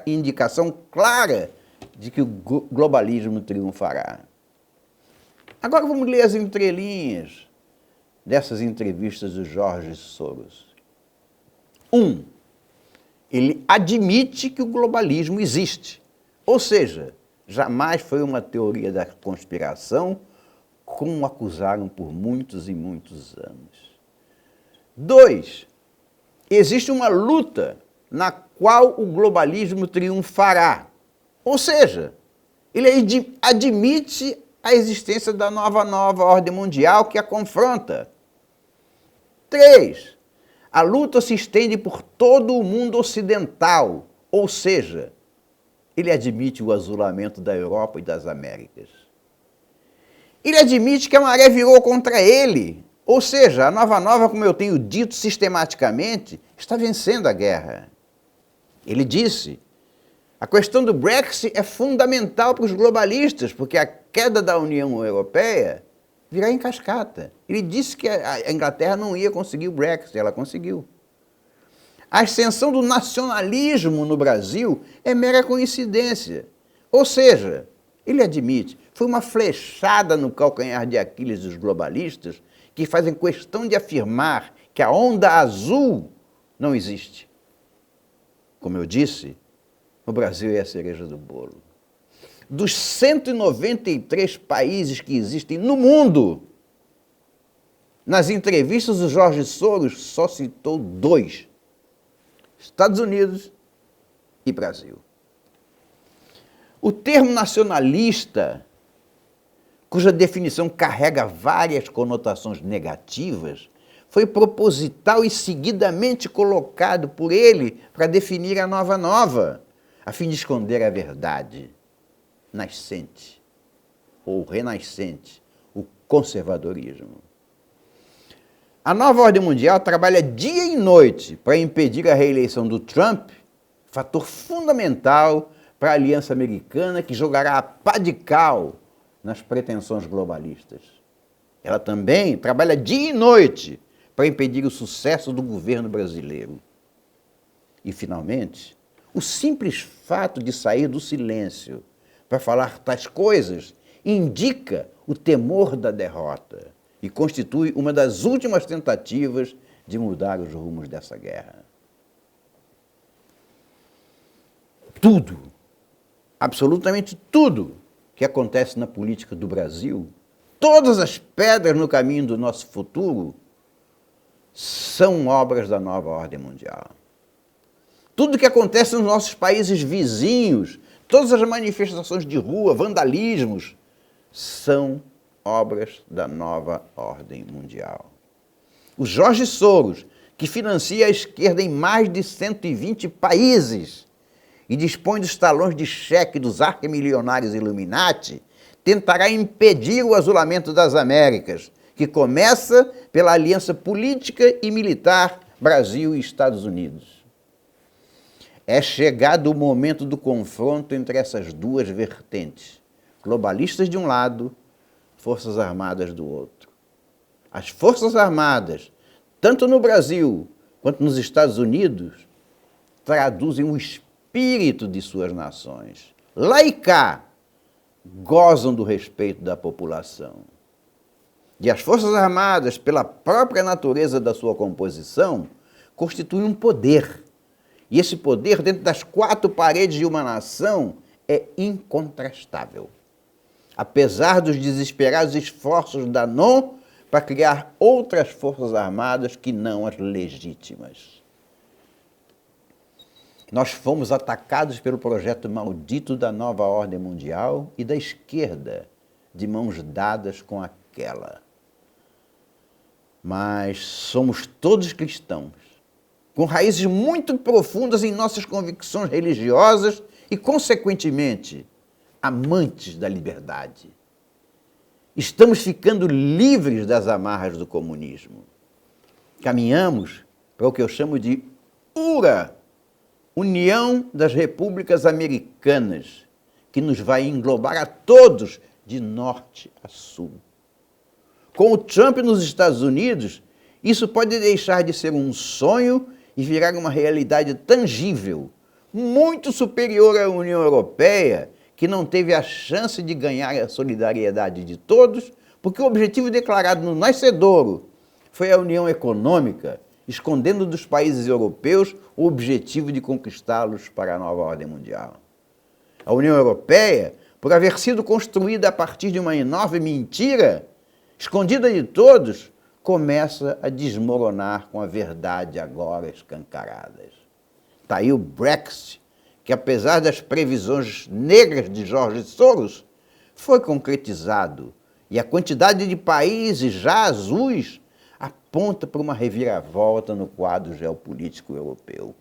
indicação clara de que o globalismo triunfará. Agora vamos ler as entrelinhas dessas entrevistas do George Soros. 1. Ele admite que o globalismo existe. Ou seja, jamais foi uma teoria da conspiração, como acusaram por muitos e muitos anos. 2. Existe uma luta na qual o globalismo triunfará. Ou seja, ele admite a existência da nova ordem mundial que a confronta. 3. a luta se estende por todo o mundo ocidental, ou seja, ele admite o azulamento da Europa e das Américas. Ele admite que a maré virou contra ele, ou seja, a Nova, como eu tenho dito sistematicamente, está vencendo a guerra. Ele disse: a questão do Brexit é fundamental para os globalistas, porque a queda da União Europeia virá em cascata. Ele disse que a Inglaterra não ia conseguir o Brexit, ela conseguiu. A ascensão do nacionalismo no Brasil é mera coincidência. Ou seja, ele admite, foi uma flechada no calcanhar de Aquiles dos globalistas que fazem questão de afirmar que a onda azul não existe. Como eu disse, o Brasil é a cereja do bolo. Dos 193 países que existem no mundo, nas entrevistas o Jorge Soros só citou 2. Estados Unidos e Brasil. O termo nacionalista, cuja definição carrega várias conotações negativas, foi proposital e seguidamente colocado por ele para definir a nova, a fim de esconder a verdade nascente ou renascente, o conservadorismo. A nova ordem mundial trabalha dia e noite para impedir a reeleição do Trump, fator fundamental para a aliança americana que jogará a pá de cal nas pretensões globalistas. Ela também trabalha dia e noite para impedir o sucesso do governo brasileiro. E, finalmente, o simples fato de sair do silêncio para falar tais coisas indica o temor da derrota e constitui uma das últimas tentativas de mudar os rumos dessa guerra. Tudo, absolutamente tudo que acontece na política do Brasil, todas as pedras no caminho do nosso futuro, são obras da nova ordem mundial. Tudo que acontece nos nossos países vizinhos, todas as manifestações de rua, vandalismos, são obras da nova ordem mundial. O Jorge Soros, que financia a esquerda em mais de 120 países e dispõe dos talões de cheque dos arquimilionários Illuminati, tentará impedir o azulamento das Américas, que começa pela aliança política e militar Brasil e Estados Unidos. É chegado o momento do confronto entre essas duas vertentes, globalistas de um lado, Forças Armadas do outro. As Forças Armadas, tanto no Brasil quanto nos Estados Unidos, traduzem o espírito de suas nações. Lá e cá, gozam do respeito da população. E as Forças Armadas, pela própria natureza da sua composição, constituem um poder. E esse poder, dentro das 4 paredes de uma nação, é incontrastável. Apesar dos desesperados esforços da NON para criar outras forças armadas que não as legítimas. Nós fomos atacados pelo projeto maldito da nova ordem mundial e da esquerda, de mãos dadas com aquela. Mas somos todos cristãos, com raízes muito profundas em nossas convicções religiosas e, consequentemente, amantes da liberdade. Estamos ficando livres das amarras do comunismo. Caminhamos para o que eu chamo de URA, União das Repúblicas Americanas, que nos vai englobar a todos, de norte a sul. Com o Trump nos Estados Unidos, isso pode deixar de ser um sonho e virar uma realidade tangível, muito superior à União Europeia, que não teve a chance de ganhar a solidariedade de todos, porque o objetivo declarado no nascedouro foi a união econômica, escondendo dos países europeus o objetivo de conquistá-los para a nova ordem mundial. A União Europeia, por haver sido construída a partir de uma enorme mentira, escondida de todos, começa a desmoronar com a verdade agora escancarada. Está aí o Brexit, que apesar das previsões negras de Jorge Soros, foi concretizado. E a quantidade de países já azuis aponta para uma reviravolta no quadro geopolítico europeu.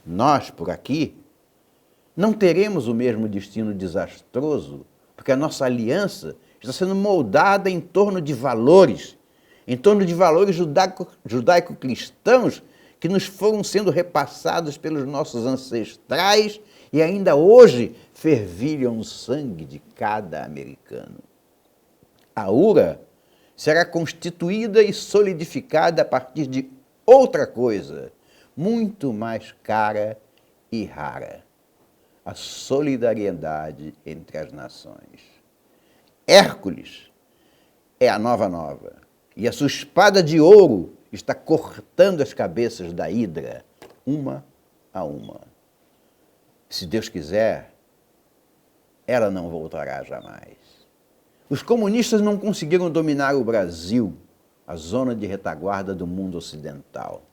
Nós, por aqui, não teremos o mesmo destino desastroso, porque a nossa aliança está sendo moldada em torno de valores judaico-cristãos que nos foram sendo repassados pelos nossos ancestrais e ainda hoje fervilham no sangue de cada americano. A URA será constituída e solidificada a partir de outra coisa, muito mais cara e rara: a solidariedade entre as nações. Hércules é a nova, e a sua espada de ouro está cortando as cabeças da hidra, uma a uma. Se Deus quiser, ela não voltará jamais. Os comunistas não conseguiram dominar o Brasil, a zona de retaguarda do mundo ocidental,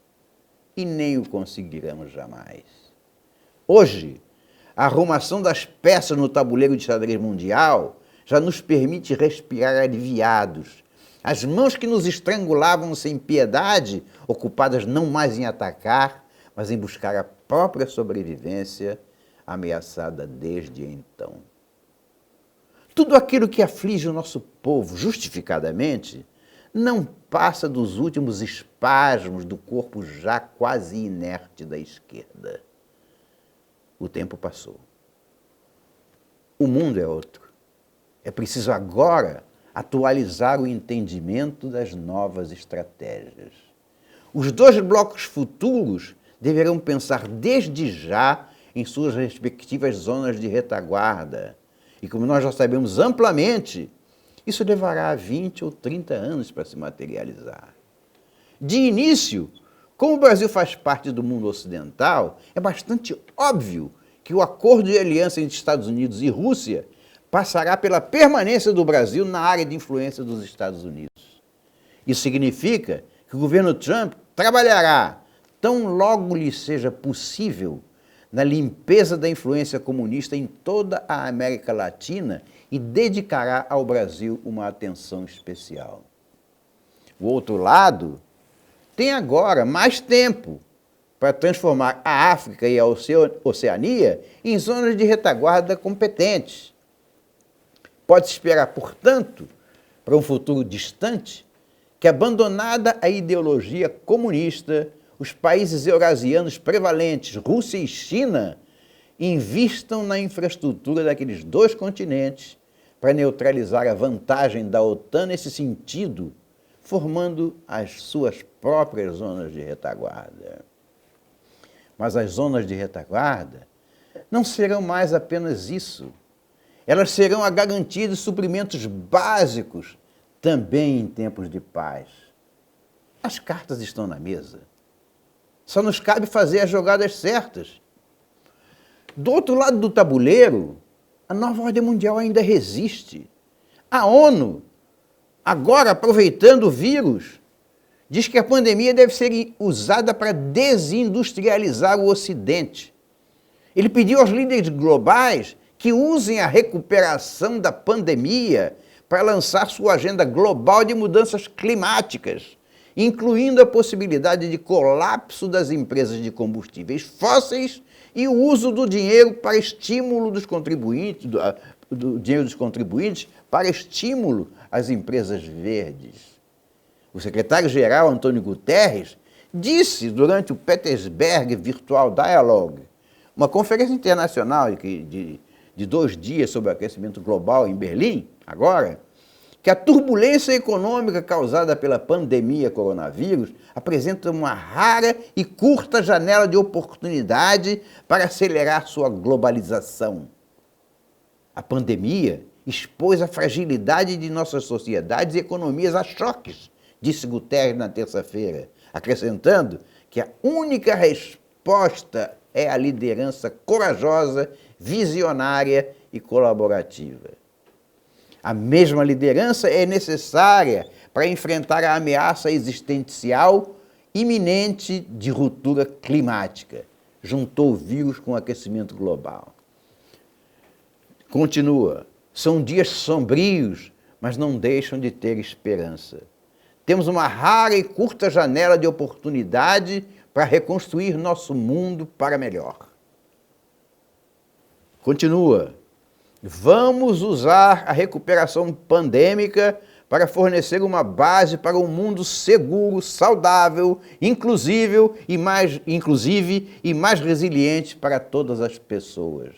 e nem o conseguiremos jamais. Hoje, a arrumação das peças no tabuleiro de xadrez mundial já nos permite respirar aliviados. As mãos que nos estrangulavam sem piedade, ocupadas não mais em atacar, mas em buscar a própria sobrevivência, ameaçada desde então. Tudo aquilo que aflige o nosso povo, justificadamente, não passa dos últimos espasmos do corpo já quase inerte da esquerda. O tempo passou. O mundo é outro. É preciso agora atualizar o entendimento das novas estratégias. Os dois blocos futuros deverão pensar desde já em suas respectivas zonas de retaguarda. E como nós já sabemos amplamente, isso levará 20 ou 30 anos para se materializar. De início, como o Brasil faz parte do mundo ocidental, é bastante óbvio que o acordo de aliança entre Estados Unidos e Rússia passará pela permanência do Brasil na área de influência dos Estados Unidos. Isso significa que o governo Trump trabalhará, tão logo lhe seja possível, na limpeza da influência comunista em toda a América Latina e dedicará ao Brasil uma atenção especial. O outro lado tem agora mais tempo para transformar a África e a Oceania em zonas de retaguarda competentes. Pode-se esperar, portanto, para um futuro distante, que, abandonada a ideologia comunista, os países eurasianos prevalentes, Rússia e China, invistam na infraestrutura daqueles dois continentes para neutralizar a vantagem da OTAN nesse sentido, formando as suas próprias zonas de retaguarda. Mas as zonas de retaguarda não serão mais apenas isso. Elas serão a garantia de suprimentos básicos também em tempos de paz. As cartas estão na mesa. Só nos cabe fazer as jogadas certas. Do outro lado do tabuleiro, a nova ordem mundial ainda resiste. A ONU, agora aproveitando o vírus, diz que a pandemia deve ser usada para desindustrializar o Ocidente. Ele pediu aos líderes globais que usem a recuperação da pandemia para lançar sua agenda global de mudanças climáticas, incluindo a possibilidade de colapso das empresas de combustíveis fósseis e o uso do dinheiro para estímulo dos contribuintes, do dinheiro dos contribuintes para estímulo às empresas verdes. O secretário-geral, Antônio Guterres, disse durante o Petersberg Virtual Dialogue, uma conferência internacional de 2 dias sobre o aquecimento global em Berlim, agora, que a turbulência econômica causada pela pandemia coronavírus apresenta uma rara e curta janela de oportunidade para acelerar sua globalização. A pandemia expôs a fragilidade de nossas sociedades e economias a choques, disse Guterres na terça-feira, acrescentando que a única resposta é a liderança corajosa, visionária e colaborativa. A mesma liderança é necessária para enfrentar a ameaça existencial iminente de ruptura climática. Juntou o vírus com o aquecimento global. Continua. São dias sombrios, mas não deixam de ter esperança. Temos uma rara e curta janela de oportunidade para reconstruir nosso mundo para melhor. Continua. Vamos usar a recuperação pandêmica para fornecer uma base para um mundo seguro, saudável, inclusive e mais resiliente para todas as pessoas.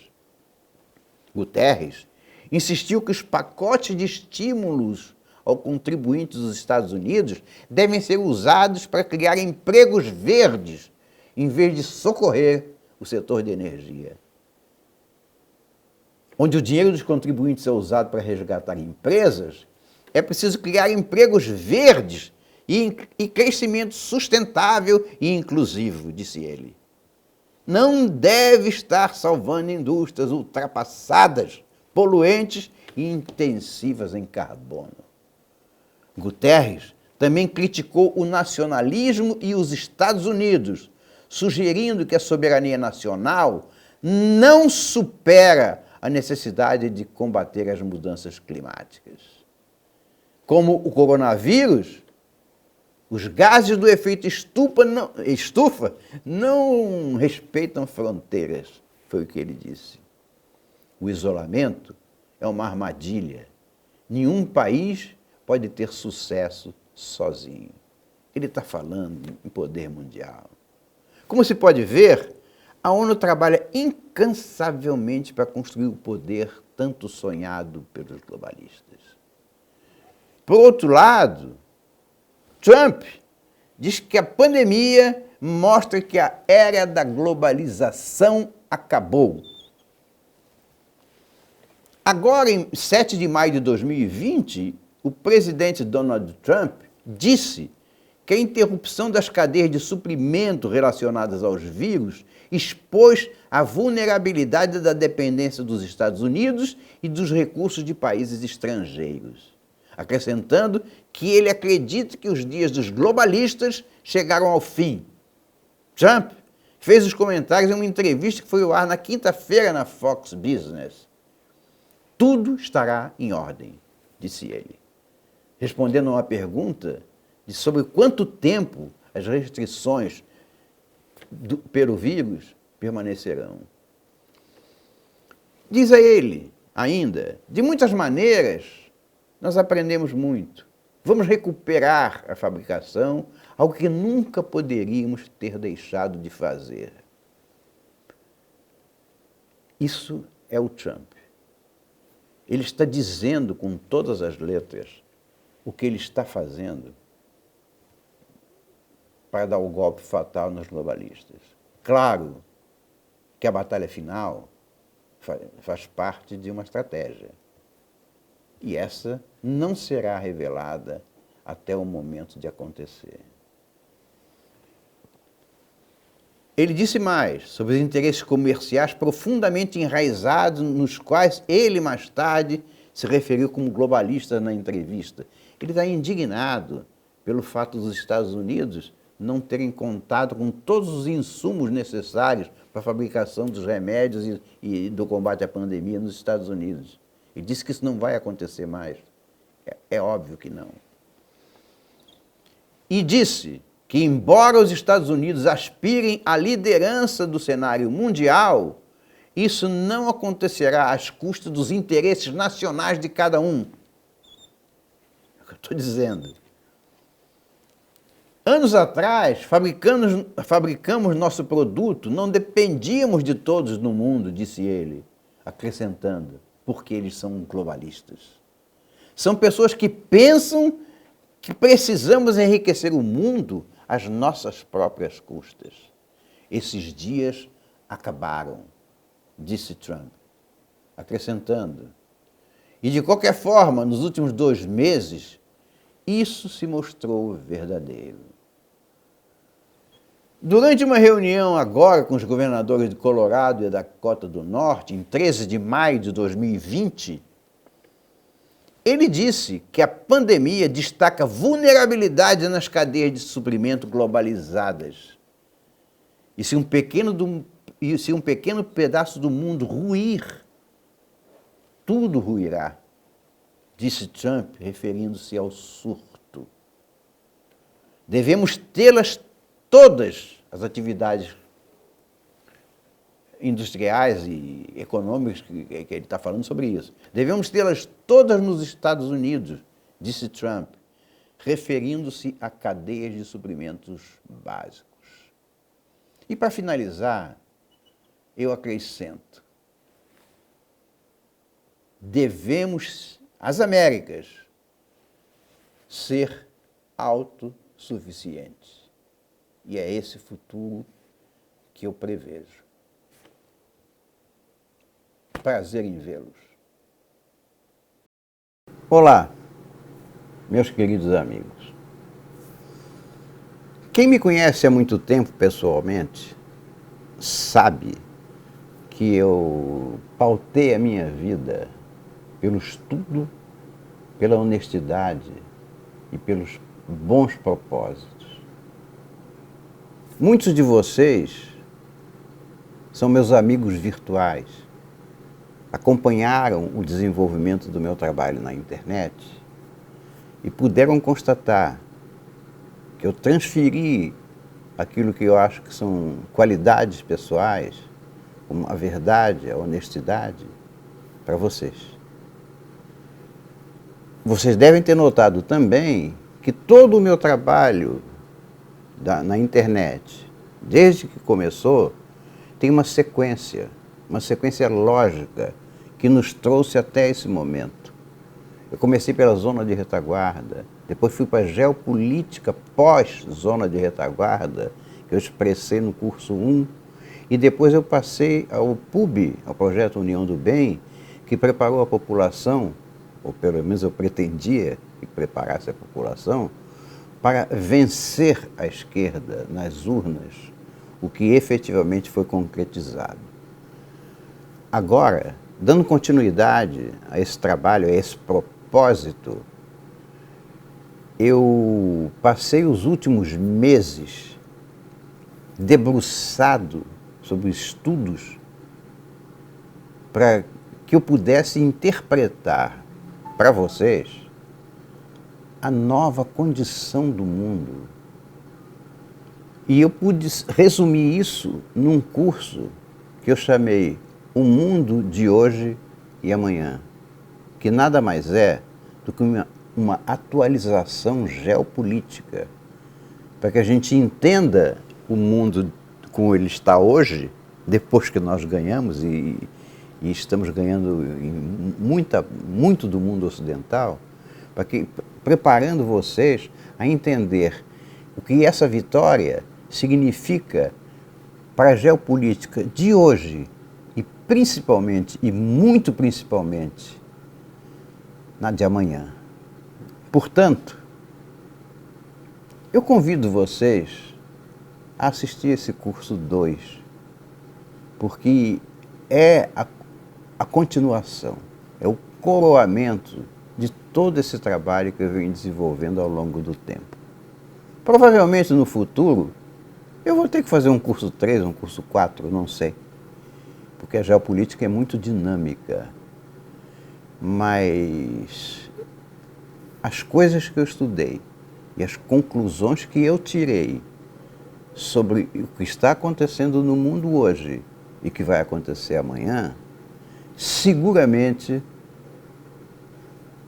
Guterres insistiu que os pacotes de estímulos aos contribuintes dos Estados Unidos devem ser usados para criar empregos verdes, em vez de socorrer o setor de energia. Onde o dinheiro dos contribuintes é usado para resgatar empresas, é preciso criar empregos verdes e crescimento sustentável e inclusivo, disse ele. Não deve estar salvando indústrias ultrapassadas, poluentes e intensivas em carbono. Guterres também criticou o nacionalismo e os Estados Unidos, sugerindo que a soberania nacional não supera a necessidade de combater as mudanças climáticas. Como o coronavírus, os gases do efeito estufa não respeitam fronteiras, foi o que ele disse. O isolamento é uma armadilha. Nenhum país pode ter sucesso sozinho. Ele está falando em poder mundial. Como se pode ver, a ONU trabalha incansavelmente para construir o poder tanto sonhado pelos globalistas. Por outro lado, Trump diz que a pandemia mostra que a era da globalização acabou. Agora, em 7 de maio de 2020, o presidente Donald Trump disse que a interrupção das cadeias de suprimento relacionadas aos vírus expôs a vulnerabilidade da dependência dos Estados Unidos e dos recursos de países estrangeiros, acrescentando que ele acredita que os dias dos globalistas chegaram ao fim. Trump fez os comentários em uma entrevista que foi ao ar na quinta-feira na Fox Business. Tudo estará em ordem, disse ele, respondendo a uma pergunta sobre quanto tempo as restrições pelo vírus permanecerão. Diz a ele, ainda, de muitas maneiras, nós aprendemos muito. Vamos recuperar a fabricação, algo que nunca poderíamos ter deixado de fazer. Isso é o Trump. Ele está dizendo com todas as letras o que ele está fazendo para dar o golpe fatal nos globalistas. Claro que a batalha final faz parte de uma estratégia. E essa não será revelada até o momento de acontecer. Ele disse mais sobre os interesses comerciais profundamente enraizados, nos quais ele mais tarde se referiu como globalista na entrevista. Ele está indignado pelo fato dos Estados Unidos não terem contado com todos os insumos necessários para a fabricação dos remédios e do combate à pandemia nos Estados Unidos. Ele disse que isso não vai acontecer mais. É óbvio que não. E disse que, embora os Estados Unidos aspirem à liderança do cenário mundial, isso não acontecerá às custas dos interesses nacionais de cada um. É o que eu estou dizendo. Anos atrás, fabricamos nosso produto, não dependíamos de todos no mundo, disse ele, acrescentando, porque eles são globalistas. São pessoas que pensam que precisamos enriquecer o mundo às nossas próprias custas. Esses dias acabaram, disse Trump, acrescentando. E de qualquer forma, nos últimos 2 meses, isso se mostrou verdadeiro. Durante uma reunião agora com os governadores de Colorado e Dakota do Norte, em 13 de maio de 2020, ele disse que a pandemia destaca vulnerabilidade nas cadeias de suprimento globalizadas. E se um pequeno pedaço do mundo ruir, tudo ruirá, disse Trump, referindo-se ao surto. Devemos tê-las todas, as atividades industriais e econômicas, que ele está falando sobre isso. Devemos tê-las todas nos Estados Unidos, disse Trump, referindo-se a cadeias de suprimentos básicos. E para finalizar, eu acrescento, devemos, as Américas, ser autossuficientes. E é esse futuro que eu prevejo. Prazer em vê-los. Olá, meus queridos amigos. Quem me conhece há muito tempo pessoalmente sabe que eu pautei a minha vida pelo estudo, pela honestidade e pelos bons propósitos. Muitos de vocês são meus amigos virtuais, acompanharam o desenvolvimento do meu trabalho na internet e puderam constatar que eu transferi aquilo que eu acho que são qualidades pessoais, como a verdade, a honestidade, para vocês. Vocês devem ter notado também que todo o meu trabalho na internet, desde que começou, tem uma sequência lógica que nos trouxe até esse momento. Eu comecei pela zona de retaguarda, depois fui para a geopolítica pós-zona de retaguarda, que eu expressei no curso 1, e depois eu passei ao PUB, ao Projeto União do Bem, que preparou a população, ou pelo menos eu pretendia que preparasse a população, para vencer a esquerda nas urnas, o que efetivamente foi concretizado. Agora, dando continuidade a esse trabalho, a esse propósito, eu passei os últimos meses debruçado sobre estudos para que eu pudesse interpretar para vocês a nova condição do mundo. E eu pude resumir isso num curso que eu chamei O Mundo de Hoje e Amanhã, que nada mais é do que uma atualização geopolítica, para que a gente entenda o mundo como ele está hoje, depois que nós ganhamos, e estamos ganhando muito do mundo ocidental, preparando vocês a entender o que essa vitória significa para a geopolítica de hoje, e principalmente, e muito principalmente, na de amanhã. Portanto, eu convido vocês a assistir esse curso 2, porque é a continuação, é o coroamento de todo esse trabalho que eu venho desenvolvendo ao longo do tempo. Provavelmente no futuro, eu vou ter que fazer um curso 3, um curso 4, não sei, porque a geopolítica é muito dinâmica, mas as coisas que eu estudei e as conclusões que eu tirei sobre o que está acontecendo no mundo hoje e que vai acontecer amanhã, seguramente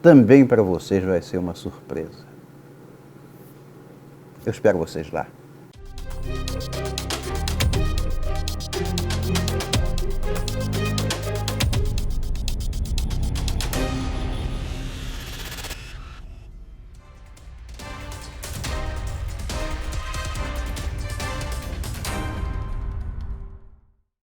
também para vocês vai ser uma surpresa. Eu espero vocês lá.